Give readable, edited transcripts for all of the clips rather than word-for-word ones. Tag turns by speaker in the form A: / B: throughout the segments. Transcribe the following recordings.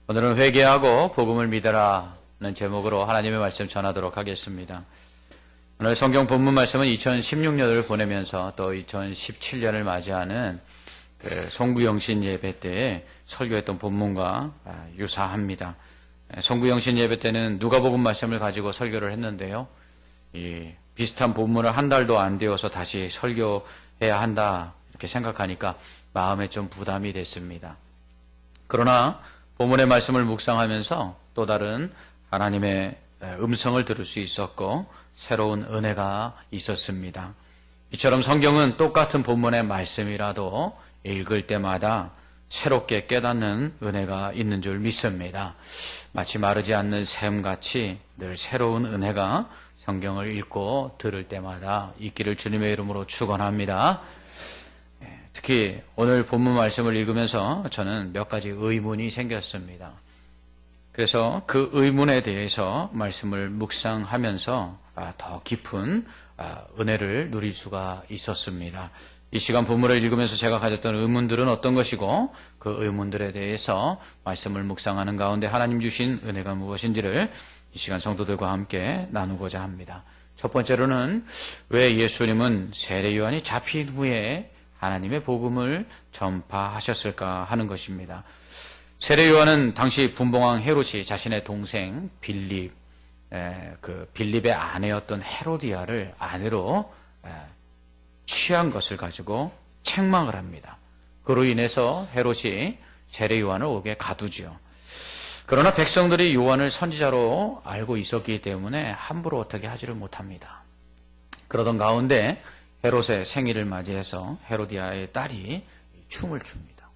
A: 오늘은 회개하고 복음을 믿어라는 제목으로 하나님의 말씀 전하도록 하겠습니다. 오늘 성경 본문 말씀은 2016년을 보내면서 또 2017년을 맞이하는 송구영신 예배 때에 설교했던 본문과 유사합니다. 송구영신 예배 때는 누가복음 말씀을 가지고 설교를 했는데요. 이 비슷한 본문을 한 달도 안 되어서 다시 설교해야 한다 이렇게 생각하니까 마음에 좀 부담이 됐습니다. 그러나 본문의 말씀을 묵상하면서 또 다른 하나님의 음성을 들을 수 있었고 새로운 은혜가 있었습니다. 이처럼 성경은 똑같은 본문의 말씀이라도 읽을 때마다 새롭게 깨닫는 은혜가 있는 줄 믿습니다. 마치 마르지 않는 샘같이 늘 새로운 은혜가 성경을 읽고 들을 때마다 있기를 주님의 이름으로 축원합니다. 특히 오늘 본문 말씀을 읽으면서 저는 몇 가지 의문이 생겼습니다. 그래서 그 의문에 대해서 말씀을 묵상하면서 더 깊은 은혜를 누릴 수가 있었습니다. 이 시간 본문을 읽으면서 제가 가졌던 의문들은 어떤 것이고 그 의문들에 대해서 말씀을 묵상하는 가운데 하나님 주신 은혜가 무엇인지를 이 시간 성도들과 함께 나누고자 합니다. 첫 번째로는 왜 예수님은 세례 요한이 잡힌 후에 하나님의 복음을 전파하셨을까 하는 것입니다. 세례 요한은 당시 분봉왕 헤롯이 자신의 동생 빌립의 아내였던 헤로디아를 아내로 취한 것을 가지고 책망을 합니다. 그로 인해서 헤롯이 세례 요한을 옥에 가두지요. 그러나 백성들이 요한을 선지자로 알고 있었기 때문에 함부로 어떻게 하지를 못합니다. 그러던 가운데 헤롯의 생일을 맞이해서 헤로디아의 딸이 춤을 춥니다.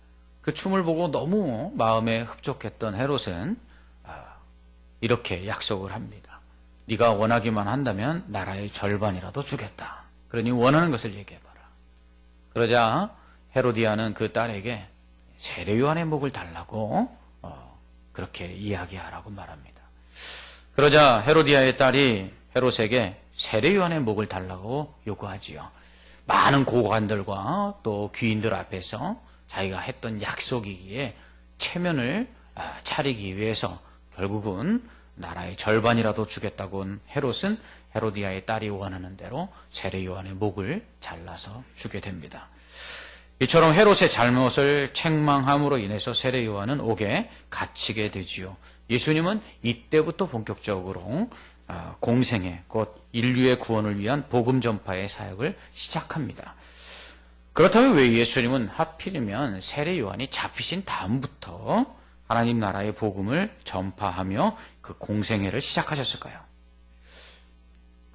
A: 그 춤을 보고 너무 마음에 흡족했던 헤롯은 이렇게 약속을 합니다. 네가 원하기만 한다면 나라의 절반이라도 주겠다. 그러니 원하는 것을 얘기해봐라. 그러자 헤로디아는 그 딸에게 세례 요한의 목을 달라고 그렇게 이야기하라고 말합니다. 그러자 헤로디아의 딸이 헤롯에게 세례 요한의 목을 달라고 요구하지요. 많은 고관들과 또 귀인들 앞에서 자기가 했던 약속이기에 체면을 차리기 위해서 결국은 나라의 절반이라도 주겠다고 한 헤롯은 헤로디아의 딸이 원하는 대로 세례 요한의 목을 잘라서 주게 됩니다. 이처럼 헤롯의 잘못을 책망함으로 인해서 세례 요한은 옥에 갇히게 되지요. 예수님은 이때부터 본격적으로 공생애, 곧 인류의 구원을 위한 복음 전파의 사역을 시작합니다. 그렇다면 왜 예수님은 하필이면 세례 요한이 잡히신 다음부터 하나님 나라의 복음을 전파하며 그 공생애를 시작하셨을까요?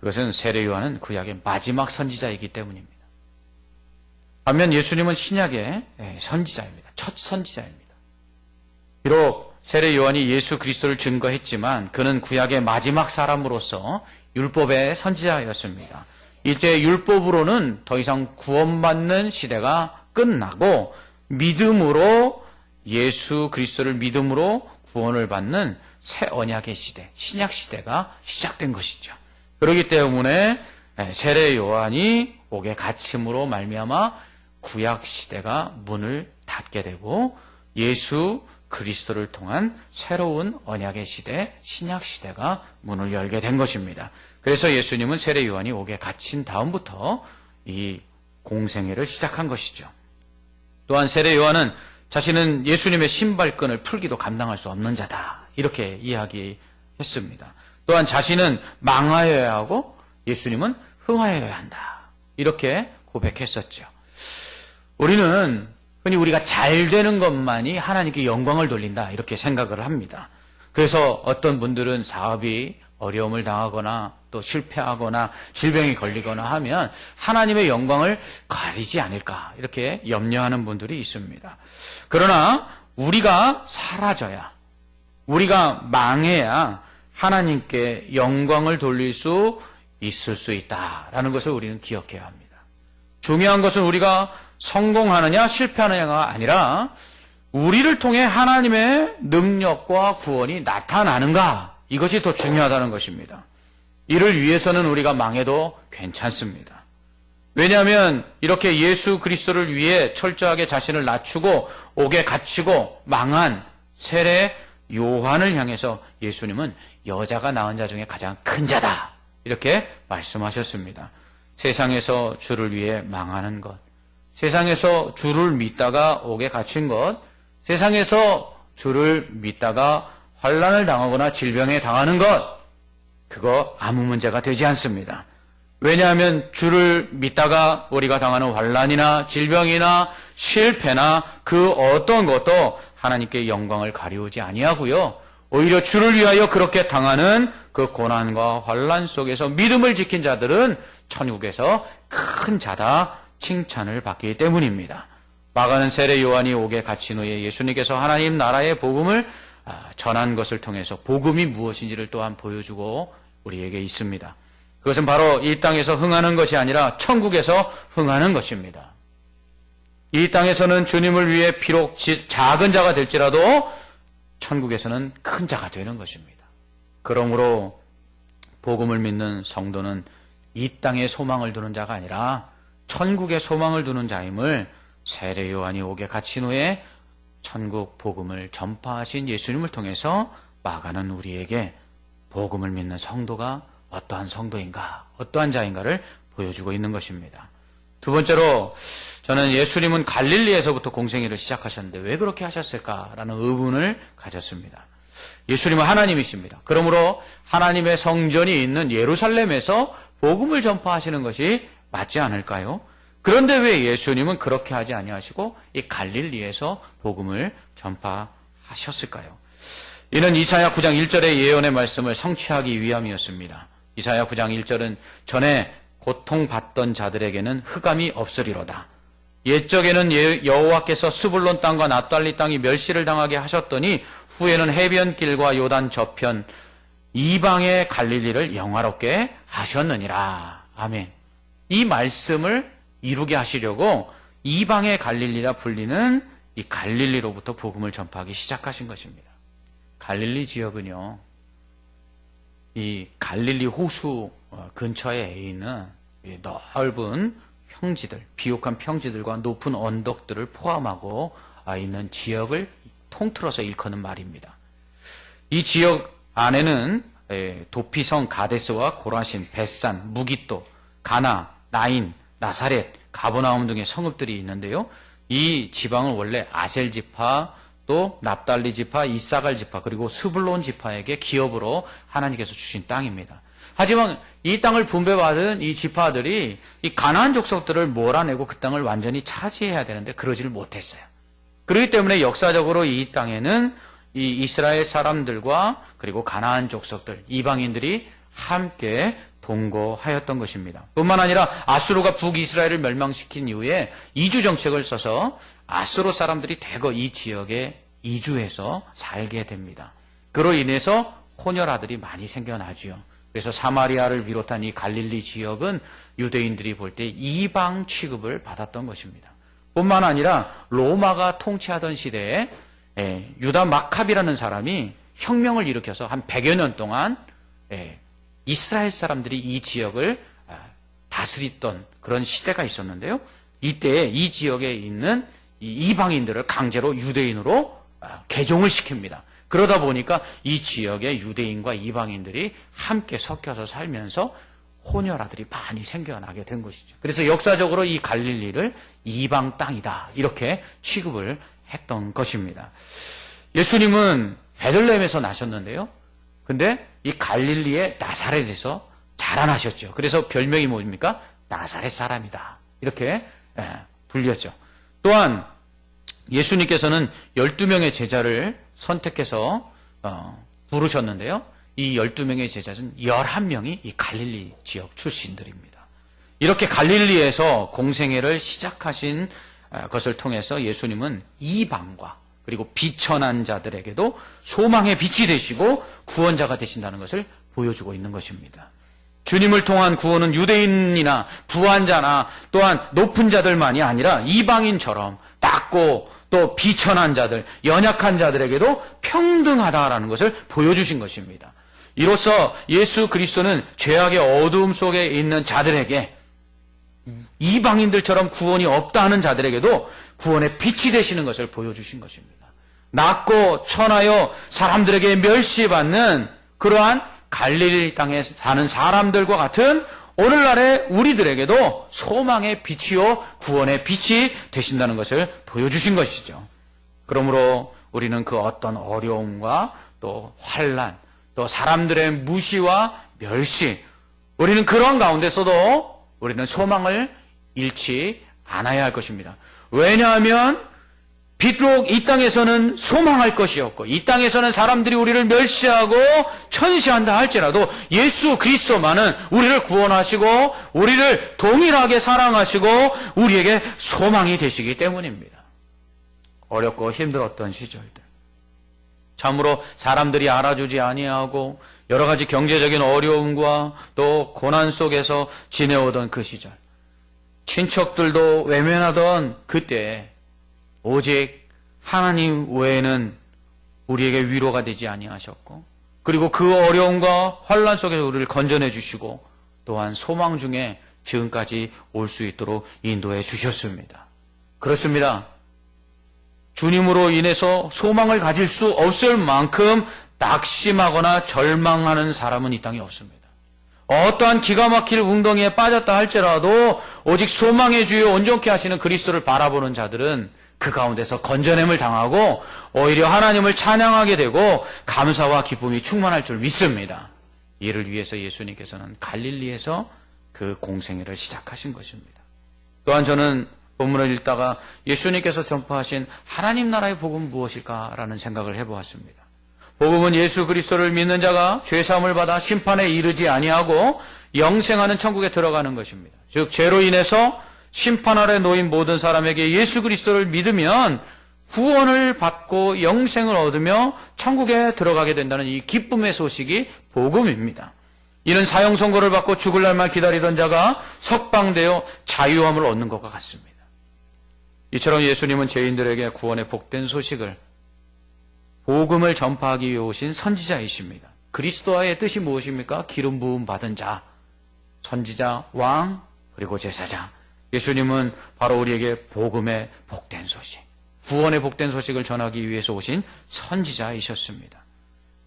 A: 그것은 세례 요한은 구약의 마지막 선지자이기 때문입니다. 반면 예수님은 신약의 선지자입니다. 첫 선지자입니다. 비록 세례 요한이 예수 그리스도를 증거했지만 그는 구약의 마지막 사람으로서 율법의 선지자였습니다. 이제 율법으로는 더 이상 구원받는 시대가 끝나고 믿음으로 예수 그리스도를 믿음으로 구원을 받는 새 언약의 시대, 신약 시대가 시작된 것이죠. 그렇기 때문에 세례 요한이 옥에 갇힘으로 말미암아 구약 시대가 문을 닫게 되고 예수 그리스도를 통한 새로운 언약의 시대, 신약 시대가 문을 열게 된 것입니다. 그래서 예수님은 세례 요한이 옥에 갇힌 다음부터 이 공생애를 시작한 것이죠. 또한 세례 요한은 자신은 예수님의 신발끈을 풀기도 감당할 수 없는 자다. 이렇게 이야기했습니다. 또한 자신은 망하여야 하고 예수님은 흥하여야 한다. 이렇게 고백했었죠. 우리는 흔히 우리가 잘 되는 것만이 하나님께 영광을 돌린다 이렇게 생각을 합니다. 그래서 어떤 분들은 사업이 어려움을 당하거나 또 실패하거나 질병에 걸리거나 하면 하나님의 영광을 가리지 않을까 이렇게 염려하는 분들이 있습니다. 그러나 우리가 사라져야, 우리가 망해야 하나님께 영광을 돌릴 수 있을 수 있다라는 것을 우리는 기억해야 합니다. 중요한 것은 우리가 성공하느냐 실패하느냐가 아니라 우리를 통해 하나님의 능력과 구원이 나타나는가, 이것이 더 중요하다는 것입니다. 이를 위해서는 우리가 망해도 괜찮습니다. 왜냐하면 이렇게 예수 그리스도를 위해 철저하게 자신을 낮추고 옥에 갇히고 망한 세례 요한을 향해서 예수님은 여자가 낳은 자 중에 가장 큰 자다. 이렇게 말씀하셨습니다. 세상에서 주를 위해 망하는 것, 세상에서 주를 믿다가 옥에 갇힌 것, 세상에서 주를 믿다가 환난을 당하거나 질병에 당하는 것, 그거 아무 문제가 되지 않습니다. 왜냐하면 주를 믿다가 우리가 당하는 환난이나 질병이나 실패나 그 어떤 것도 하나님께 영광을 가리우지 아니하고요. 오히려 주를 위하여 그렇게 당하는 그 고난과 환난 속에서 믿음을 지킨 자들은 천국에서 큰 자다 칭찬을 받기 때문입니다. 마가는 세례 요한이 옥에 갇힌 후에 예수님께서 하나님 나라의 복음을 전한 것을 통해서 복음이 무엇인지를 또한 보여주고 우리에게 있습니다. 그것은 바로 이 땅에서 흥하는 것이 아니라 천국에서 흥하는 것입니다. 이 땅에서는 주님을 위해 비록 작은 자가 될지라도 천국에서는 큰 자가 되는 것입니다. 그러므로 복음을 믿는 성도는 이 땅에 소망을 두는 자가 아니라 천국에 소망을 두는 자임을 세례 요한이 옥에 갇힌 후에 천국 복음을 전파하신 예수님을 통해서 마가는 우리에게 복음을 믿는 성도가 어떠한 성도인가, 어떠한 자인가를 보여주고 있는 것입니다. 두 번째로 저는 예수님은 갈릴리에서부터 공생애를 시작하셨는데 왜 그렇게 하셨을까라는 의문을 가졌습니다. 예수님은 하나님이십니다. 그러므로 하나님의 성전이 있는 예루살렘에서 복음을 전파하시는 것이 맞지 않을까요? 그런데 왜 예수님은 그렇게 하지 아니하시고 이 갈릴리에서 복음을 전파하셨을까요? 이는 이사야 9장 1절의 예언의 말씀을 성취하기 위함이었습니다. 이사야 9장 1절은 전에 고통받던 자들에게는 흑암이 없으리로다. 옛적에는 여호와께서 스불론 땅과 납달리 땅이 멸시를 당하게 하셨더니 후에는 해변길과 요단 저편 이방의 갈릴리를 영화롭게 하셨느니라. 아멘. 이 말씀을 이루게 하시려고 이방의 갈릴리라 불리는 이 갈릴리로부터 복음을 전파하기 시작하신 것입니다. 갈릴리 지역은요, 이 갈릴리 호수 근처에 있는 넓은 평지들, 비옥한 평지들과 높은 언덕들을 포함하고 있는 지역을 통틀어서 일컫는 말입니다. 이 지역 안에는 도피성 가데스와 고라신, 벳산, 무깃도, 가나, 나인, 나사렛, 가버나움 등의 성읍들이 있는데요. 이 지방은 원래 아셀 지파, 또 납달리 지파, 이사갈 지파, 그리고 스불론 지파에게 기업으로 하나님께서 주신 땅입니다. 하지만 이 땅을 분배받은 이 지파들이 이 가나안 족속들을 몰아내고 그 땅을 완전히 차지해야 되는데 그러지를 못했어요. 그렇기 때문에 역사적으로 이 땅에는 이 이스라엘 사람들과 그리고 가나안 족속들, 이방인들이 함께 동거하였던 것입니다. 뿐만 아니라 아수르가 북이스라엘을 멸망시킨 이후에 이주 정책을 써서 아수르 사람들이 대거 이 지역에 이주해서 살게 됩니다. 그로 인해서 혼혈아들이 많이 생겨나죠. 그래서 사마리아를 비롯한 이 갈릴리 지역은 유대인들이 볼 때 이방 취급을 받았던 것입니다. 뿐만 아니라 로마가 통치하던 시대에 유다 마캅이라는 사람이 혁명을 일으켜서 한 100여 년 동안 이스라엘 사람들이 이 지역을 다스렸던 그런 시대가 있었는데요. 이때 이 지역에 있는 이방인들을 강제로 유대인으로 개종을 시킵니다. 그러다 보니까 이 지역의 유대인과 이방인들이 함께 섞여서 살면서 혼혈아들이 많이 생겨나게 된 것이죠. 그래서 역사적으로 이 갈릴리를 이방 땅이다 이렇게 취급을 했던 것입니다. 예수님은 베들레헴에서 나셨는데요. 근데 이 갈릴리의 나사렛에서 자라나셨죠. 그래서 별명이 뭡니까? 나사렛 사람이다. 이렇게 불렸죠. 또한 예수님께서는 12명의 제자를 선택해서 부르셨는데요. 이 12명의 제자는 11명이 이 갈릴리 지역 출신들입니다. 이렇게 갈릴리에서 공생애를 시작하신 것을 통해서 예수님은 이방과 그리고 비천한 자들에게도 소망의 빛이 되시고 구원자가 되신다는 것을 보여주고 있는 것입니다. 주님을 통한 구원은 유대인이나 부한자나 또한 높은 자들만이 아니라 이방인처럼 작고 또 비천한 자들, 연약한 자들에게도 평등하다라는 것을 보여주신 것입니다. 이로써 예수 그리스도는 죄악의 어두움 속에 있는 자들에게 이방인들처럼 구원이 없다 하는 자들에게도 구원의 빛이 되시는 것을 보여주신 것입니다. 낮고 천하여 사람들에게 멸시받는 그러한 갈릴리 땅에 사는 사람들과 같은 오늘날의 우리들에게도 소망의 빛이요 구원의 빛이 되신다는 것을 보여주신 것이죠. 그러므로 우리는 그 어떤 어려움과 또 환난, 또 사람들의 무시와 멸시, 우리는 그런 가운데서도 우리는 소망을 잃지 않아야 할 것입니다. 왜냐하면 비록 이 땅에서는 소망할 것이 없고 이 땅에서는 사람들이 우리를 멸시하고 천시한다 할지라도 예수 그리스도만은 우리를 구원하시고 우리를 동일하게 사랑하시고 우리에게 소망이 되시기 때문입니다. 어렵고 힘들었던 시절들, 참으로 사람들이 알아주지 아니하고 여러 가지 경제적인 어려움과 또 고난 속에서 지내오던 그 시절, 친척들도 외면하던 그때 오직 하나님 외에는 우리에게 위로가 되지 아니하셨고 그리고 그 어려움과 환난 속에서 우리를 건져내 주시고 또한 소망 중에 지금까지 올 수 있도록 인도해 주셨습니다. 그렇습니다. 주님으로 인해서 소망을 가질 수 없을 만큼 낙심하거나 절망하는 사람은 이 땅에 없습니다. 어떠한 기가 막힐 웅덩이에 빠졌다 할지라도 오직 소망의 주여 온전케 하시는 그리스도를 바라보는 자들은 그 가운데서 건져냄을 당하고 오히려 하나님을 찬양하게 되고 감사와 기쁨이 충만할 줄 믿습니다. 이를 위해서 예수님께서는 갈릴리에서 그 공생애를 시작하신 것입니다. 또한 저는 본문을 읽다가 예수님께서 전파하신 하나님 나라의 복음은 무엇일까라는 생각을 해보았습니다. 복음은 예수 그리스도를 믿는 자가 죄사함을 받아 심판에 이르지 아니하고 영생하는 천국에 들어가는 것입니다. 즉 죄로 인해서 심판 아래 놓인 모든 사람에게 예수 그리스도를 믿으면 구원을 받고 영생을 얻으며 천국에 들어가게 된다는 이 기쁨의 소식이 복음입니다. 이는 사형 선고를 받고 죽을 날만 기다리던 자가 석방되어 자유함을 얻는 것과 같습니다. 이처럼 예수님은 죄인들에게 구원의 복된 소식을, 복음을 전파하기 위해 오신 선지자이십니다. 그리스도의 뜻이 무엇입니까? 기름 부음 받은 자, 선지자, 왕, 그리고 제사장. 예수님은 바로 우리에게 복음의 복된 소식, 구원의 복된 소식을 전하기 위해서 오신 선지자이셨습니다.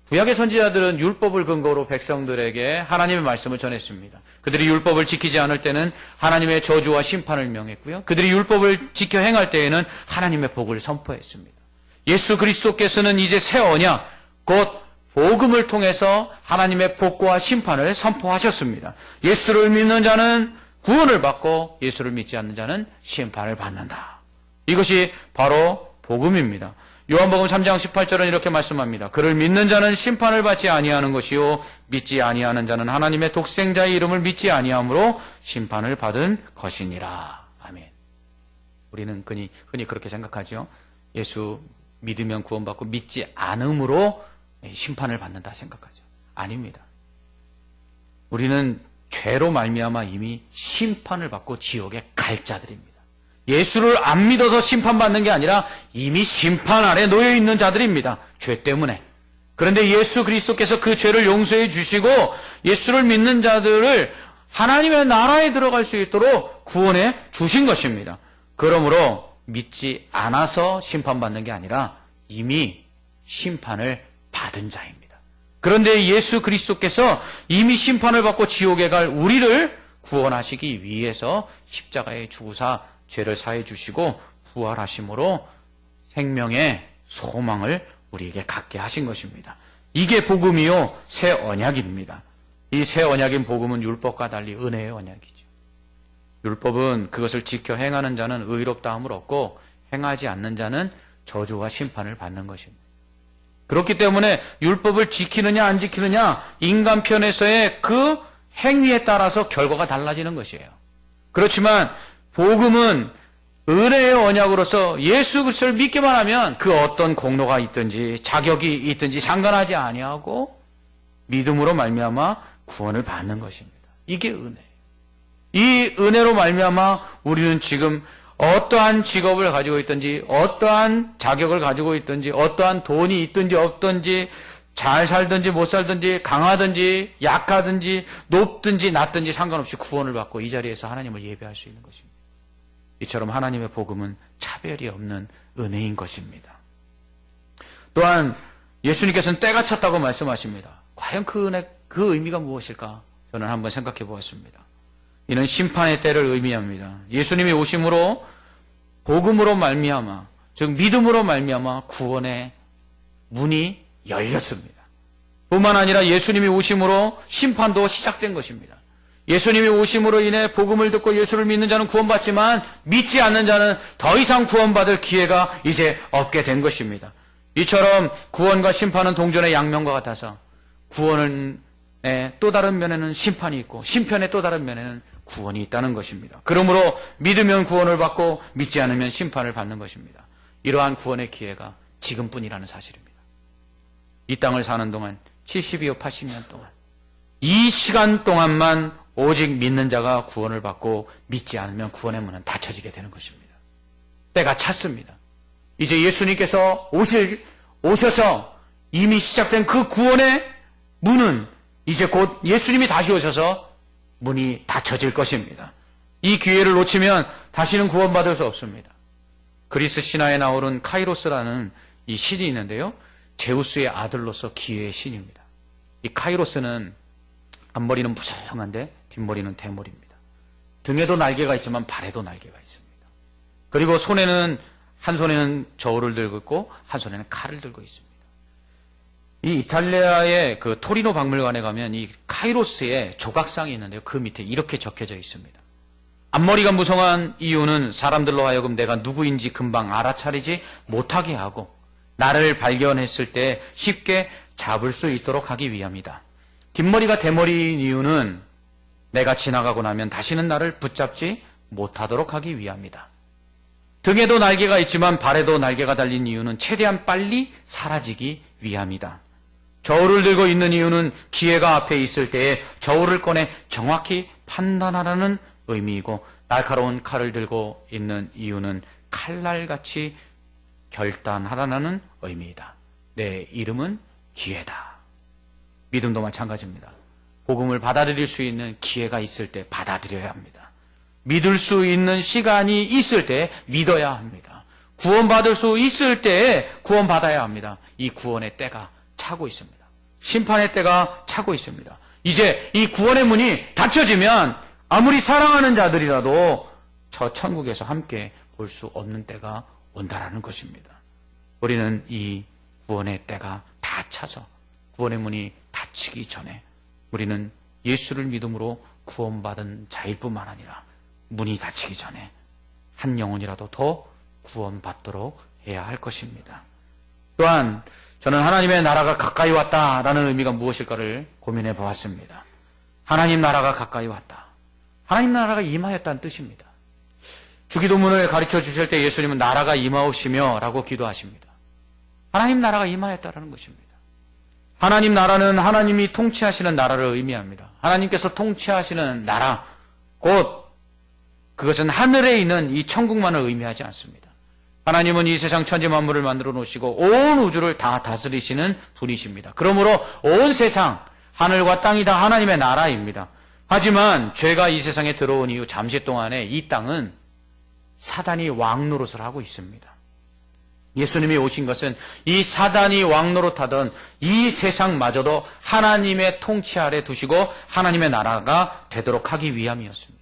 A: 구약의 선지자들은 율법을 근거로 백성들에게 하나님의 말씀을 전했습니다. 그들이 율법을 지키지 않을 때는 하나님의 저주와 심판을 명했고요. 그들이 율법을 지켜 행할 때에는 하나님의 복을 선포했습니다. 예수 그리스도께서는 이제 새 언약, 곧 복음을 통해서 하나님의 복과 심판을 선포하셨습니다. 예수를 믿는 자는 구원을 받고 예수를 믿지 않는 자는 심판을 받는다. 이것이 바로 복음입니다. 요한복음 3장 18절은 이렇게 말씀합니다. 그를 믿는 자는 심판을 받지 아니하는 것이요 믿지 아니하는 자는 하나님의 독생자의 이름을 믿지 아니함으로 심판을 받은 것이니라. 아멘. 우리는 흔히 그렇게 생각하죠. 예수 믿으면 구원받고 믿지 않음으로 심판을 받는다 생각하죠. 아닙니다. 우리는 죄로 말미암아 이미 심판을 받고 지옥에 갈 자들입니다. 예수를 안 믿어서 심판받는 게 아니라 이미 심판 아래 놓여 있는 자들입니다. 죄 때문에. 그런데 예수 그리스도께서 그 죄를 용서해 주시고 예수를 믿는 자들을 하나님의 나라에 들어갈 수 있도록 구원해 주신 것입니다. 그러므로 믿지 않아서 심판받는 게 아니라 이미 심판을 받은 자입니다. 그런데 예수 그리스도께서 이미 심판을 받고 지옥에 갈 우리를 구원하시기 위해서 십자가에 죽으사 죄를 사해 주시고 부활하심으로 생명의 소망을 우리에게 갖게 하신 것입니다. 이게 복음이요 새 언약입니다. 이 새 언약인 복음은 율법과 달리 은혜의 언약이죠. 율법은 그것을 지켜 행하는 자는 의롭다함을 얻고 행하지 않는 자는 저주와 심판을 받는 것입니다. 그렇기 때문에 율법을 지키느냐 안 지키느냐 인간 편에서의 그 행위에 따라서 결과가 달라지는 것이에요. 그렇지만 복음은 은혜의 언약으로서 예수 그리스도를 믿기만 하면 그 어떤 공로가 있든지 자격이 있든지 상관하지 아니하고 믿음으로 말미암아 구원을 받는 것입니다. 이게 은혜예요. 이 은혜로 말미암아 우리는 지금 어떠한 직업을 가지고 있든지 어떠한 자격을 가지고 있든지 어떠한 돈이 있든지 없든지 잘 살든지 못 살든지 강하든지 약하든지 높든지 낮든지 상관없이 구원을 받고 이 자리에서 하나님을 예배할 수 있는 것입니다. 이처럼 하나님의 복음은 차별이 없는 은혜인 것입니다. 또한 예수님께서는 때가 찼다고 말씀하십니다. 과연 그 의미가 무엇일까? 저는 한번 생각해 보았습니다. 이는 심판의 때를 의미합니다. 예수님이 오심으로 복음으로 말미암아, 즉 믿음으로 말미암아 구원의 문이 열렸습니다. 뿐만 아니라 예수님이 오심으로 심판도 시작된 것입니다. 예수님이 오심으로 인해 복음을 듣고 예수를 믿는 자는 구원받지만 믿지 않는 자는 더 이상 구원받을 기회가 이제 없게 된 것입니다. 이처럼 구원과 심판은 동전의 양면과 같아서 구원의 또 다른 면에는 심판이 있고 심판의 또 다른 면에는 구원이 있다는 것입니다. 그러므로 믿으면 구원을 받고 믿지 않으면 심판을 받는 것입니다. 이러한 구원의 기회가 지금뿐이라는 사실입니다. 이 땅을 사는 동안 70이요 80년 동안 이 시간 동안만 오직 믿는 자가 구원을 받고 믿지 않으면 구원의 문은 닫혀지게 되는 것입니다. 때가 찼습니다. 이제 예수님께서 오셔서 이미 시작된 그 구원의 문은 이제 곧 예수님이 다시 오셔서 문이 닫혀질 것입니다. 이 기회를 놓치면 다시는 구원받을 수 없습니다. 그리스 신화에 나오는 카이로스라는 이 신이 있는데요. 제우스의 아들로서 기회의 신입니다. 이 카이로스는 앞머리는 무성한데 뒷머리는 대머리입니다. 등에도 날개가 있지만 발에도 날개가 있습니다. 그리고 한 손에는 저울을 들고 있고 한 손에는 칼을 들고 있습니다. 이 이탈리아의 그 토리노 박물관에 가면 이 카이로스의 조각상이 있는데요. 그 밑에 이렇게 적혀져 있습니다. 앞머리가 무성한 이유는 사람들로 하여금 내가 누구인지 금방 알아차리지 못하게 하고 나를 발견했을 때 쉽게 잡을 수 있도록 하기 위함이다. 뒷머리가 대머리인 이유는 내가 지나가고 나면 다시는 나를 붙잡지 못하도록 하기 위함이다. 등에도 날개가 있지만 발에도 날개가 달린 이유는 최대한 빨리 사라지기 위함이다. 저울을 들고 있는 이유는 기회가 앞에 있을 때에 저울을 꺼내 정확히 판단하라는 의미이고 날카로운 칼을 들고 있는 이유는 칼날같이 결단하라는 의미이다. 내 이름은 기회다. 믿음도 마찬가지입니다. 복음을 받아들일 수 있는 기회가 있을 때 받아들여야 합니다. 믿을 수 있는 시간이 있을 때 믿어야 합니다. 구원받을 수 있을 때 구원받아야 합니다. 이 구원의 때가 차고 있습니다. 심판의 때가 차고 있습니다. 이제 이 구원의 문이 닫혀지면 아무리 사랑하는 자들이라도 저 천국에서 함께 볼 수 없는 때가 온다라는 것입니다. 우리는 이 구원의 때가 다 차서 구원의 문이 닫히기 전에 우리는 예수를 믿음으로 구원받은 자일 뿐만 아니라 문이 닫히기 전에 한 영혼이라도 더 구원받도록 해야 할 것입니다. 또한 저는 하나님의 나라가 가까이 왔다라는 의미가 무엇일까를 고민해 보았습니다. 하나님 나라가 가까이 왔다. 하나님 나라가 임하였다는 뜻입니다. 주기도문을 가르쳐 주실 때 예수님은 나라가 임하옵시며 라고 기도하십니다. 하나님 나라가 임하였다라는 것입니다. 하나님 나라는 하나님이 통치하시는 나라를 의미합니다. 하나님께서 통치하시는 나라, 곧 그것은 하늘에 있는 이 천국만을 의미하지 않습니다. 하나님은 이 세상 천지 만물을 만들어 놓으시고 온 우주를 다 다스리시는 분이십니다. 그러므로 온 세상, 하늘과 땅이 다 하나님의 나라입니다. 하지만 죄가 이 세상에 들어온 이후 잠시 동안에 이 땅은 사단이 왕노릇을 하고 있습니다. 예수님이 오신 것은 이 사단이 왕노릇하던 이 세상마저도 하나님의 통치 아래 두시고 하나님의 나라가 되도록 하기 위함이었습니다.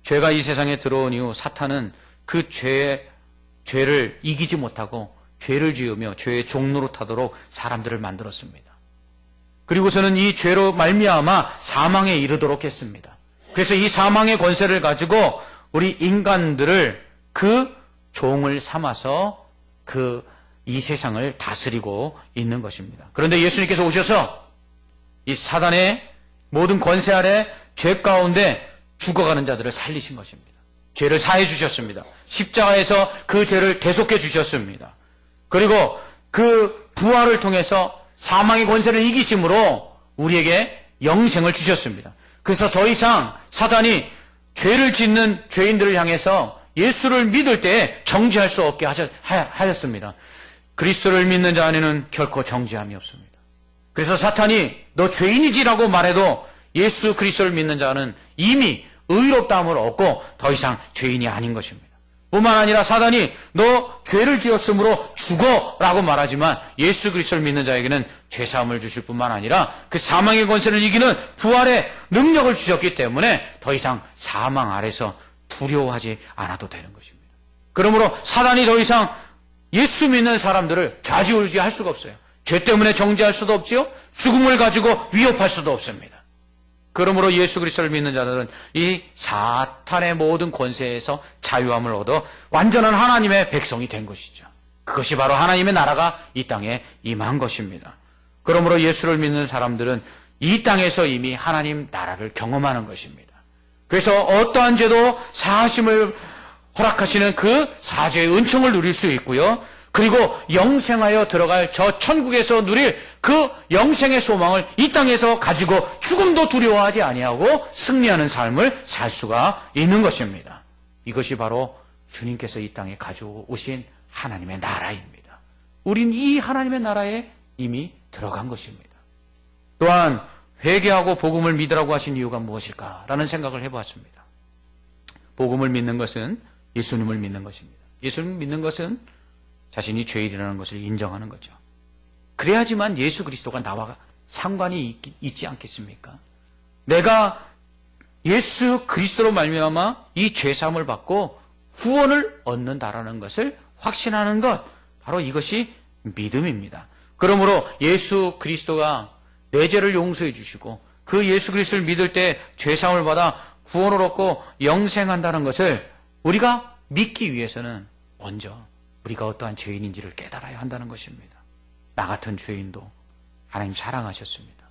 A: 죄가 이 세상에 들어온 이후 사탄은 그 죄를 이기지 못하고 죄를 지으며 죄의 종노릇하도록 사람들을 만들었습니다. 그리고서는 이 죄로 말미암아 사망에 이르도록 했습니다. 그래서 이 사망의 권세를 가지고 우리 인간들을 그 종을 삼아서 이 세상을 다스리고 있는 것입니다. 그런데 예수님께서 오셔서 이 사단의 모든 권세 아래 죄 가운데 죽어가는 자들을 살리신 것입니다. 죄를 사해 주셨습니다. 십자가에서 그 죄를 대속해 주셨습니다. 그리고 그 부활을 통해서 사망의 권세를 이기심으로 우리에게 영생을 주셨습니다. 그래서 더 이상 사단이 죄를 짓는 죄인들을 향해서 예수를 믿을 때 정죄할 수 없게 하셨습니다. 그리스도를 믿는 자 안에는 결코 정죄함이 없습니다. 그래서 사탄이 너 죄인이지라고 말해도 예수 그리스도를 믿는 자는 이미 의롭다함을 얻고 더 이상 죄인이 아닌 것입니다. 뿐만 아니라 사단이 너 죄를 지었으므로 죽어라고 말하지만 예수 그리스도를 믿는 자에게는 죄사함을 주실 뿐만 아니라 그 사망의 권세를 이기는 부활의 능력을 주셨기 때문에 더 이상 사망 아래서 두려워하지 않아도 되는 것입니다. 그러므로 사단이 더 이상 예수 믿는 사람들을 좌지우지할 수가 없어요. 죄 때문에 정죄할 수도 없지요. 죽음을 가지고 위협할 수도 없습니다. 그러므로 예수 그리스도를 믿는 자들은 이 사탄의 모든 권세에서 자유함을 얻어 완전한 하나님의 백성이 된 것이죠. 그것이 바로 하나님의 나라가 이 땅에 임한 것입니다. 그러므로 예수를 믿는 사람들은 이 땅에서 이미 하나님 나라를 경험하는 것입니다. 그래서 어떠한 죄도 사하심을 허락하시는 그 사죄의 은총을 누릴 수 있고요. 그리고 영생하여 들어갈 저 천국에서 누릴 그 영생의 소망을 이 땅에서 가지고 죽음도 두려워하지 아니하고 승리하는 삶을 살 수가 있는 것입니다. 이것이 바로 주님께서 이 땅에 가져오신 하나님의 나라입니다. 우린 이 하나님의 나라에 이미 들어간 것입니다. 또한 회개하고 복음을 믿으라고 하신 이유가 무엇일까라는 생각을 해보았습니다. 복음을 믿는 것은 예수님을 믿는 것입니다. 예수님을 믿는 것은 자신이 죄인이라는 것을 인정하는 거죠. 그래야지만 예수 그리스도가 나와 상관이 있지 않겠습니까? 내가 예수 그리스도로 말미암아 이 죄사함을 받고 구원을 얻는다라는 것을 확신하는 것, 바로 이것이 믿음입니다. 그러므로 예수 그리스도가 내 죄를 용서해 주시고 그 예수 그리스도를 믿을 때 죄사함을 받아 구원을 얻고 영생한다는 것을 우리가 믿기 위해서는 먼저 우리가 어떠한 죄인인지를 깨달아야 한다는 것입니다. 나 같은 죄인도 하나님 사랑하셨습니다.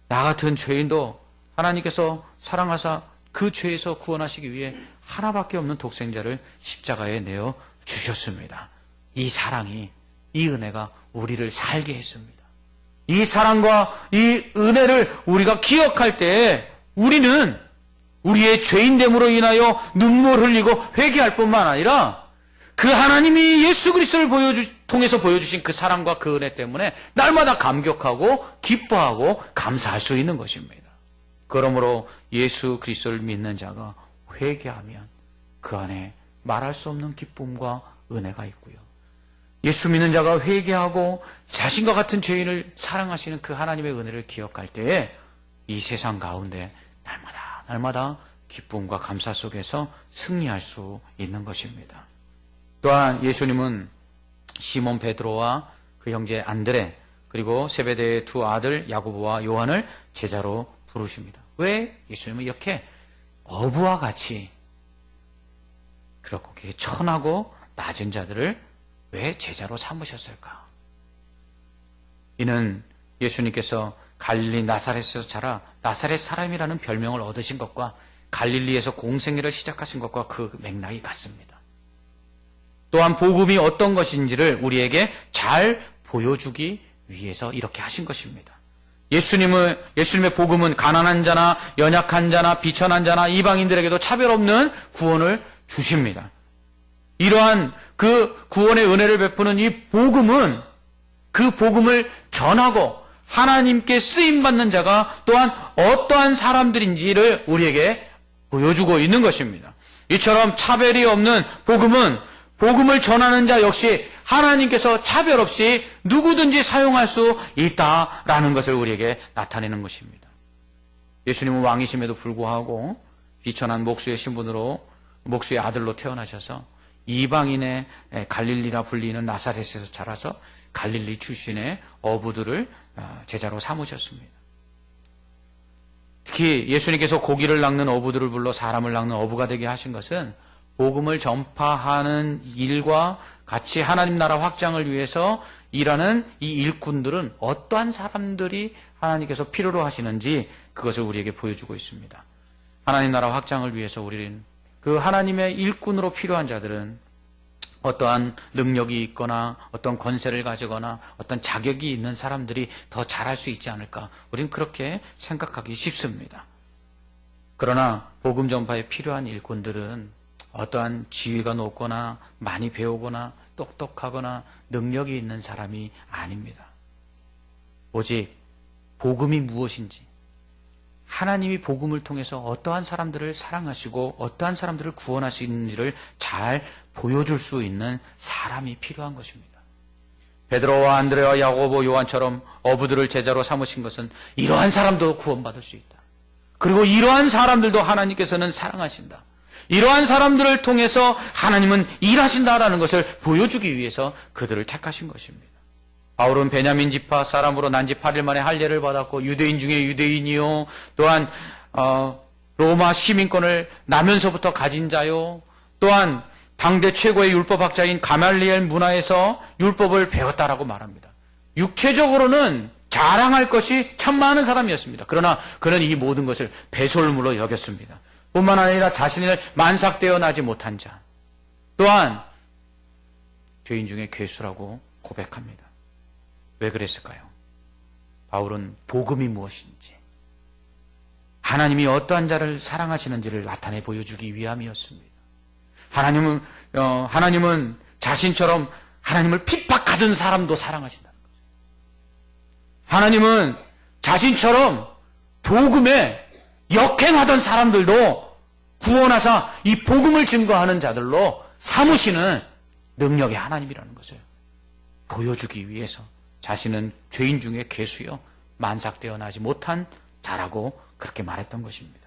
A: 나 같은 죄인도 하나님께서 사랑하사 그 죄에서 구원하시기 위해 하나밖에 없는 독생자를 십자가에 내어 주셨습니다. 이 사랑이, 이 은혜가 우리를 살게 했습니다. 이 사랑과 이 은혜를 우리가 기억할 때에 우리는 우리의 죄인됨으로 인하여 눈물 흘리고 회개할 뿐만 아니라 그 하나님이 예수 그리스도를 통해서 보여주신 그 사랑과 그 은혜 때문에 날마다 감격하고 기뻐하고 감사할 수 있는 것입니다. 그러므로 예수 그리스도를 믿는 자가 회개하면 그 안에 말할 수 없는 기쁨과 은혜가 있고요. 예수 믿는 자가 회개하고 자신과 같은 죄인을 사랑하시는 그 하나님의 은혜를 기억할 때에 이 세상 가운데 날마다 기쁨과 감사 속에서 승리할 수 있는 것입니다. 또한 예수님은 시몬 베드로와 그 형제 안드레 그리고 세베대의 두 아들 야고보와 요한을 제자로 부르십니다. 왜 예수님은 이렇게 어부와 같이 그렇게 천하고 낮은 자들을 왜 제자로 삼으셨을까? 이는 예수님께서 갈릴리 나사렛에서 자라 나사렛 사람이라는 별명을 얻으신 것과 갈릴리에서 공생애를 시작하신 것과 그 맥락이 같습니다. 또한 복음이 어떤 것인지를 우리에게 잘 보여주기 위해서 이렇게 하신 것입니다. 예수님의 복음은 가난한 자나 연약한 자나 비천한 자나 이방인들에게도 차별 없는 구원을 주십니다. 이러한 그 구원의 은혜를 베푸는 이 복음은 그 복음을 전하고 하나님께 쓰임받는 자가 또한 어떠한 사람들인지를 우리에게 보여주고 있는 것입니다. 이처럼 차별이 없는 복음은 복음을 전하는 자 역시 하나님께서 차별 없이 누구든지 사용할 수 있다라는 것을 우리에게 나타내는 것입니다. 예수님은 왕이심에도 불구하고 비천한 목수의 신분으로 목수의 아들로 태어나셔서 이방인의 갈릴리라 불리는 나사렛에서 자라서 갈릴리 출신의 어부들을 제자로 삼으셨습니다. 특히 예수님께서 고기를 낚는 어부들을 불러 사람을 낚는 어부가 되게 하신 것은 복음을 전파하는 일과 같이 하나님 나라 확장을 위해서 일하는 이 일꾼들은 어떠한 사람들이 하나님께서 필요로 하시는지 그것을 우리에게 보여주고 있습니다. 하나님 나라 확장을 위해서 우리는 그 하나님의 일꾼으로 필요한 자들은 어떠한 능력이 있거나 어떤 권세를 가지거나 어떤 자격이 있는 사람들이 더 잘할 수 있지 않을까, 우리는 그렇게 생각하기 쉽습니다. 그러나 복음 전파에 필요한 일꾼들은 어떠한 지위가 높거나 많이 배우거나 똑똑하거나 능력이 있는 사람이 아닙니다. 오직 복음이 무엇인지, 하나님이 복음을 통해서 어떠한 사람들을 사랑하시고 어떠한 사람들을 구원하시는지를 잘 보여줄 수 있는 사람이 필요한 것입니다. 베드로와 안드레와 야고보, 요한처럼 어부들을 제자로 삼으신 것은 이러한 사람도 구원받을 수 있다. 그리고 이러한 사람들도 하나님께서는 사랑하신다. 이러한 사람들을 통해서 하나님은 일하신다라는 것을 보여주기 위해서 그들을 택하신 것입니다. 바울은 베냐민 지파 사람으로 난 지 8일 만에 할례를 받았고 유대인 중에 유대인이요, 또한 로마 시민권을 나면서부터 가진 자요, 또한 당대 최고의 율법학자인 가말리엘 문화에서 율법을 배웠다라고 말합니다. 육체적으로는 자랑할 것이 참 많은 사람이었습니다. 그러나 그는 이 모든 것을 배설물로 여겼습니다. 뿐만 아니라 자신을 만삭되어 나지 못한 자, 또한 죄인 중에 괴수라고 고백합니다. 왜 그랬을까요? 바울은 복음이 무엇인지, 하나님이 어떠한 자를 사랑하시는지를 나타내 보여주기 위함이었습니다. 하나님은 자신처럼 하나님을 핍박하던 사람도 사랑하신다는 거죠. 하나님은 자신처럼 복음에 역행하던 사람들도 구원하사 이 복음을 증거하는 자들로 삼으시는 능력의 하나님이라는 것을 보여주기 위해서 자신은 죄인 중에 괴수여 만삭되어 나지 못한 자라고 그렇게 말했던 것입니다.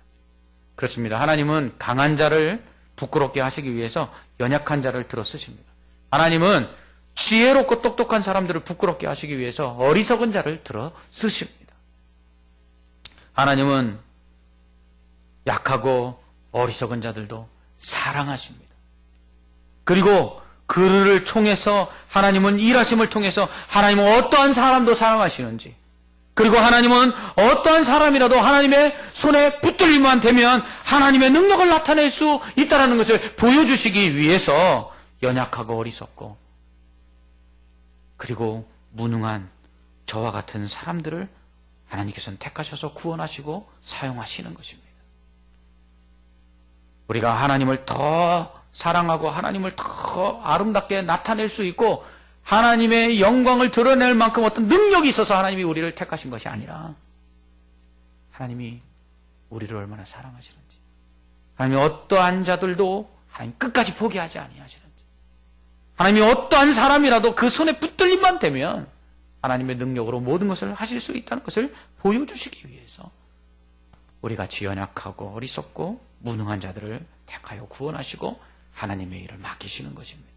A: 그렇습니다. 하나님은 강한 자를 부끄럽게 하시기 위해서 연약한 자를 들어 쓰십니다. 하나님은 지혜롭고 똑똑한 사람들을 부끄럽게 하시기 위해서 어리석은 자를 들어 쓰십니다. 하나님은 약하고 어리석은 자들도 사랑하십니다. 그리고 그를 통해서 하나님은 일하심을 통해서 하나님은 어떠한 사람도 사랑하시는지, 그리고 하나님은 어떠한 사람이라도 하나님의 손에 붙들리만 되면 하나님의 능력을 나타낼 수 있다는 것을 보여주시기 위해서 연약하고 어리석고 그리고 무능한 저와 같은 사람들을 하나님께서는 택하셔서 구원하시고 사용하시는 것입니다. 우리가 하나님을 더 사랑하고 하나님을 더 아름답게 나타낼 수 있고 하나님의 영광을 드러낼 만큼 어떤 능력이 있어서 하나님이 우리를 택하신 것이 아니라 하나님이 우리를 얼마나 사랑하시는지, 하나님이 어떠한 자들도 하나님 끝까지 포기하지 아니하시는지, 하나님이 어떠한 사람이라도 그 손에 붙들림만 되면 하나님의 능력으로 모든 것을 하실 수 있다는 것을 보여주시기 위해서 우리같이 연약하고 어리석고 무능한 자들을 택하여 구원하시고 하나님의 일을 맡기시는 것입니다.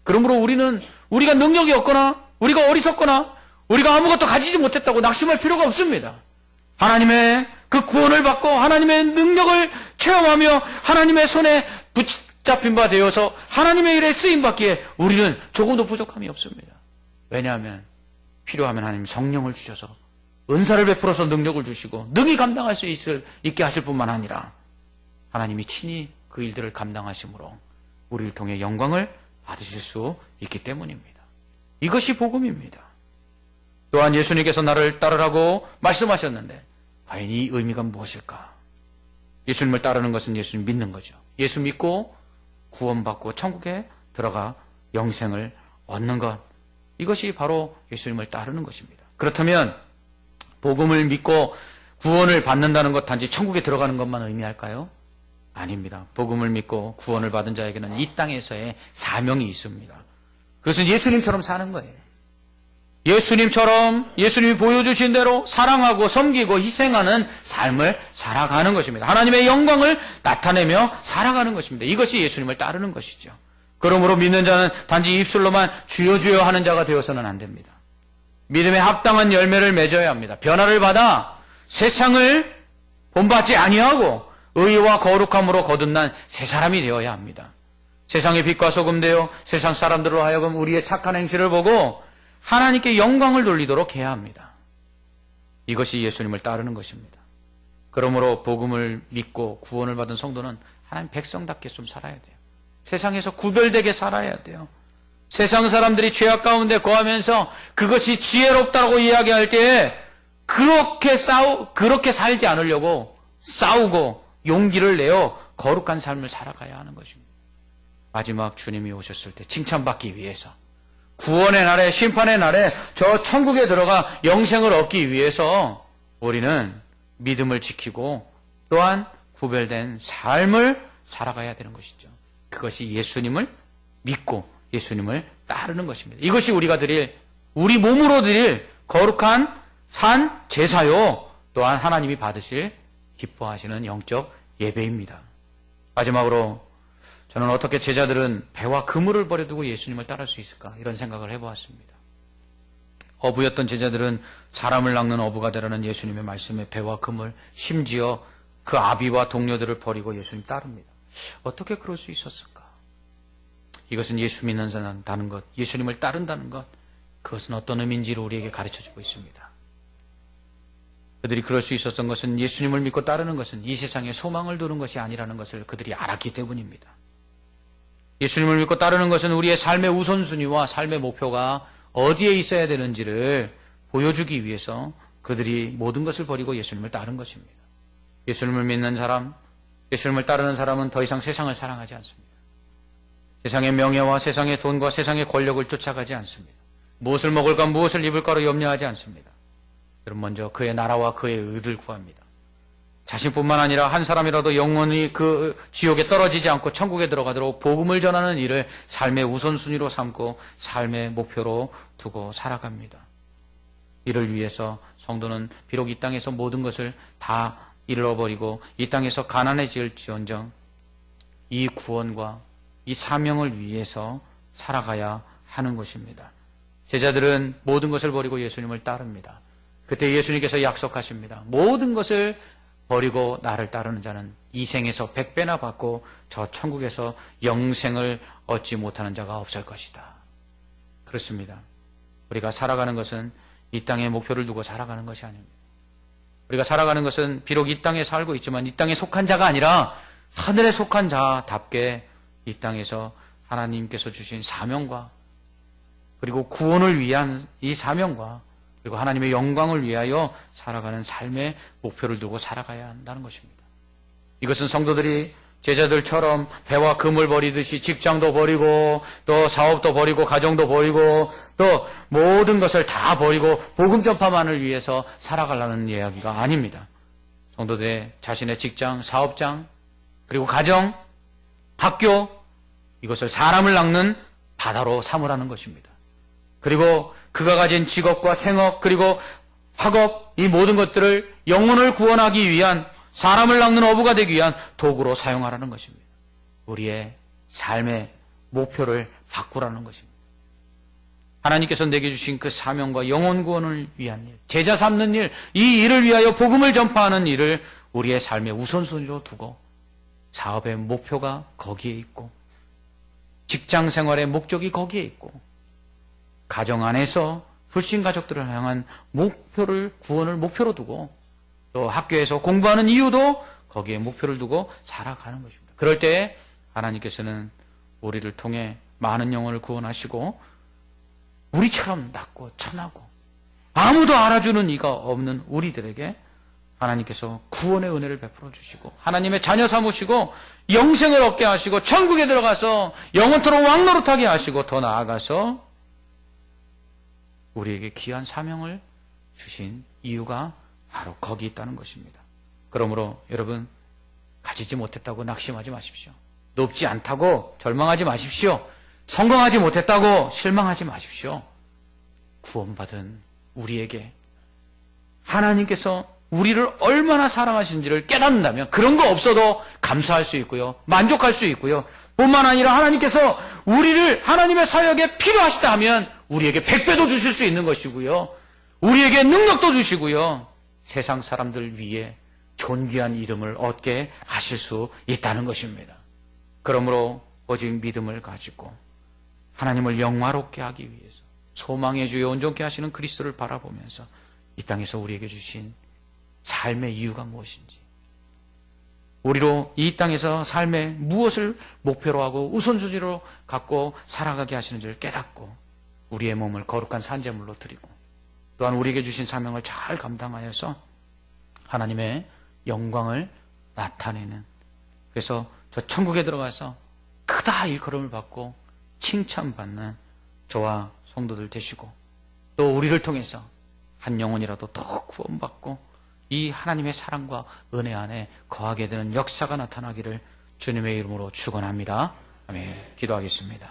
A: 그러므로 우리가 능력이 없거나 우리가 어리석거나 우리가 아무것도 가지지 못했다고 낙심할 필요가 없습니다. 하나님의 그 구원을 받고 하나님의 능력을 체험하며 하나님의 손에 붙잡힌 바 되어서 하나님의 일에 쓰임받기에 우리는 조금도 부족함이 없습니다. 왜냐하면 필요하면 하나님 성령을 주셔서 은사를 베풀어서 능력을 주시고 능히 감당할 수 있게 하실 뿐만 아니라 하나님이 친히 그 일들을 감당하심으로 우리를 통해 영광을 받으실 수 있기 때문입니다. 이것이 복음입니다. 또한 예수님께서 나를 따르라고 말씀하셨는데 과연 이 의미가 무엇일까? 예수님을 따르는 것은 예수님 믿는 거죠. 예수 믿고 구원받고 천국에 들어가 영생을 얻는 것, 이것이 바로 예수님을 따르는 것입니다. 그렇다면 복음을 믿고 구원을 받는다는 것 단지 천국에 들어가는 것만 의미할까요? 아닙니다. 복음을 믿고 구원을 받은 자에게는 이 땅에서의 사명이 있습니다. 그것은 예수님처럼 사는 거예요. 예수님처럼 예수님이 보여주신 대로 사랑하고 섬기고 희생하는 삶을 살아가는 것입니다. 하나님의 영광을 나타내며 살아가는 것입니다. 이것이 예수님을 따르는 것이죠. 그러므로 믿는 자는 단지 입술로만 주여 주여 하는 자가 되어서는 안 됩니다. 믿음에 합당한 열매를 맺어야 합니다. 변화를 받아 세상을 본받지 아니하고 의와 거룩함으로 거듭난 새 사람이 되어야 합니다. 세상의 빛과 소금 되어 세상 사람들로 하여금 우리의 착한 행실을 보고 하나님께 영광을 돌리도록 해야 합니다. 이것이 예수님을 따르는 것입니다. 그러므로 복음을 믿고 구원을 받은 성도는 하나님 백성답게 좀 살아야 돼요. 세상에서 구별되게 살아야 돼요. 세상 사람들이 죄악 가운데 거하면서 그것이 지혜롭다고 이야기할 때에 그렇게 살지 않으려고 싸우고 용기를 내어 거룩한 삶을 살아가야 하는 것입니다. 마지막 주님이 오셨을 때 칭찬받기 위해서, 구원의 날에, 심판의 날에 저 천국에 들어가 영생을 얻기 위해서 우리는 믿음을 지키고 또한 구별된 삶을 살아가야 되는 것이죠. 그것이 예수님을 믿고 예수님을 따르는 것입니다. 이것이 우리가 드릴, 우리 몸으로 드릴 거룩한 산 제사요, 또한 하나님이 받으실 기뻐하시는 영적 예배입니다. 마지막으로 저는 어떻게 제자들은 배와 그물을 버려두고 예수님을 따를 수 있을까, 이런 생각을 해보았습니다. 어부였던 제자들은 사람을 낚는 어부가 되라는 예수님의 말씀에 배와 그물, 심지어 그 아비와 동료들을 버리고 예수님 따릅니다. 어떻게 그럴 수 있었을까? 이것은 예수 믿는다는 것, 예수님을 따른다는 것, 그것은 어떤 의미인지를 우리에게 가르쳐주고 있습니다. 그들이 그럴 수 있었던 것은, 예수님을 믿고 따르는 것은 이 세상에 소망을 두는 것이 아니라는 것을 그들이 알았기 때문입니다. 예수님을 믿고 따르는 것은 우리의 삶의 우선순위와 삶의 목표가 어디에 있어야 되는지를 보여주기 위해서 그들이 모든 것을 버리고 예수님을 따른 것입니다. 예수님을 믿는 사람, 예수님을 따르는 사람은 더 이상 세상을 사랑하지 않습니다. 세상의 명예와 세상의 돈과 세상의 권력을 쫓아가지 않습니다. 무엇을 먹을까 무엇을 입을까로 염려하지 않습니다. 여러분, 먼저 그의 나라와 그의 의를 구합니다. 자신뿐만 아니라 한 사람이라도 영원히 그 지옥에 떨어지지 않고 천국에 들어가도록 복음을 전하는 일을 삶의 우선순위로 삼고 삶의 목표로 두고 살아갑니다. 이를 위해서 성도는 비록 이 땅에서 모든 것을 다 잃어버리고 이 땅에서 가난해질지언정 이 구원과 이 사명을 위해서 살아가야 하는 것입니다. 제자들은 모든 것을 버리고 예수님을 따릅니다. 그때 예수님께서 약속하십니다. 모든 것을 버리고 나를 따르는 자는 이 생에서 100배나 받고 저 천국에서 영생을 얻지 못하는 자가 없을 것이다. 그렇습니다. 우리가 살아가는 것은 이 땅에 목표를 두고 살아가는 것이 아닙니다. 우리가 살아가는 것은 비록 이 땅에 살고 있지만 이 땅에 속한 자가 아니라 하늘에 속한 자답게 이 땅에서 하나님께서 주신 사명과 그리고 구원을 위한 이 사명과 그리고 하나님의 영광을 위하여 살아가는 삶의 목표를 두고 살아가야 한다는 것입니다. 이것은 성도들이 제자들처럼 배와 금을 버리듯이 직장도 버리고 또 사업도 버리고 가정도 버리고 또 모든 것을 다 버리고 복음 전파만을 위해서 살아가려는 이야기가 아닙니다. 성도들의 자신의 직장, 사업장, 그리고 가정, 학교, 이것을 사람을 낚는 바다로 삼으라는 것입니다. 그리고 그가 가진 직업과 생업 그리고 학업, 이 모든 것들을 영혼을 구원하기 위한, 사람을 낚는 어부가 되기 위한 도구로 사용하라는 것입니다. 우리의 삶의 목표를 바꾸라는 것입니다. 하나님께서 내게 주신 그 사명과 영혼 구원을 위한 일, 제자 삼는 일, 이 일을 위하여 복음을 전파하는 일을 우리의 삶의 우선순위로 두고 사업의 목표가 거기에 있고 직장 생활의 목적이 거기에 있고 가정 안에서 불신 가족들을 향한 목표를, 구원을 목표로 두고 또 학교에서 공부하는 이유도 거기에 목표를 두고 살아가는 것입니다. 그럴 때에 하나님께서는 우리를 통해 많은 영혼을 구원하시고 우리처럼 낮고 천하고 아무도 알아주는 이가 없는 우리들에게 하나님께서 구원의 은혜를 베풀어 주시고 하나님의 자녀 삼으시고 영생을 얻게 하시고 천국에 들어가서 영원토록 왕노릇하게 하시고 더 나아가서 우리에게 귀한 사명을 주신 이유가 바로 거기 있다는 것입니다. 그러므로 여러분, 가지지 못했다고 낙심하지 마십시오. 높지 않다고 절망하지 마십시오. 성공하지 못했다고 실망하지 마십시오. 구원받은 우리에게 하나님께서 우리를 얼마나 사랑하시는지를 깨닫는다면 그런 거 없어도 감사할 수 있고요. 만족할 수 있고요. 뿐만 아니라 하나님께서 우리를 하나님의 사역에 필요하시다 하면 우리에게 100배도 주실 수 있는 것이고요. 우리에게 능력도 주시고요. 세상 사람들 위에 존귀한 이름을 얻게 하실 수 있다는 것입니다. 그러므로 오직 믿음을 가지고 하나님을 영화롭게 하기 위해서 소망의 주여 온전케 하시는 그리스도를 바라보면서 이 땅에서 우리에게 주신 삶의 이유가 무엇인지, 우리로 이 땅에서 삶의 무엇을 목표로 하고 우선순위로 갖고 살아가게 하시는지를 깨닫고 우리의 몸을 거룩한 산제물로 드리고 또한 우리에게 주신 사명을 잘 감당하여서 하나님의 영광을 나타내는, 그래서 저 천국에 들어가서 크다 일컬음을 받고 칭찬받는 저와 성도들 되시고 또 우리를 통해서 한 영혼이라도 더 구원받고 이 하나님의 사랑과 은혜 안에 거하게 되는 역사가 나타나기를 주님의 이름으로 축원합니다. 아멘. 기도하겠습니다.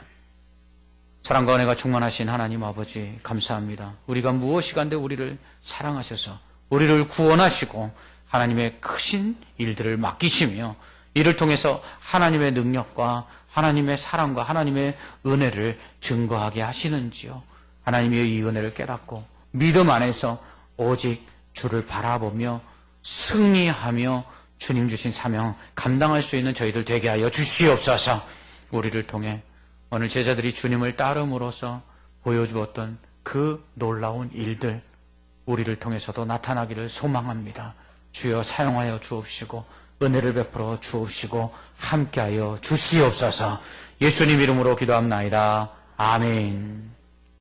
A: 사랑과 은혜가 충만하신 하나님 아버지 감사합니다. 우리가 무엇이간데 우리를 사랑하셔서 우리를 구원하시고 하나님의 크신 일들을 맡기시며 이를 통해서 하나님의 능력과 하나님의 사랑과 하나님의 은혜를 증거하게 하시는지요. 하나님의 이 은혜를 깨닫고 믿음 안에서 오직 주를 바라보며 승리하며 주님 주신 사명 감당할 수 있는 저희들 되게 하여 주시옵소서. 우리를 통해 오늘 제자들이 주님을 따름으로써 보여주었던 그 놀라운 일들 우리를 통해서도 나타나기를 소망합니다. 주여 사용하여 주옵시고 은혜를 베풀어 주옵시고 함께하여 주시옵소서. 예수님 이름으로 기도합나이다. 아멘.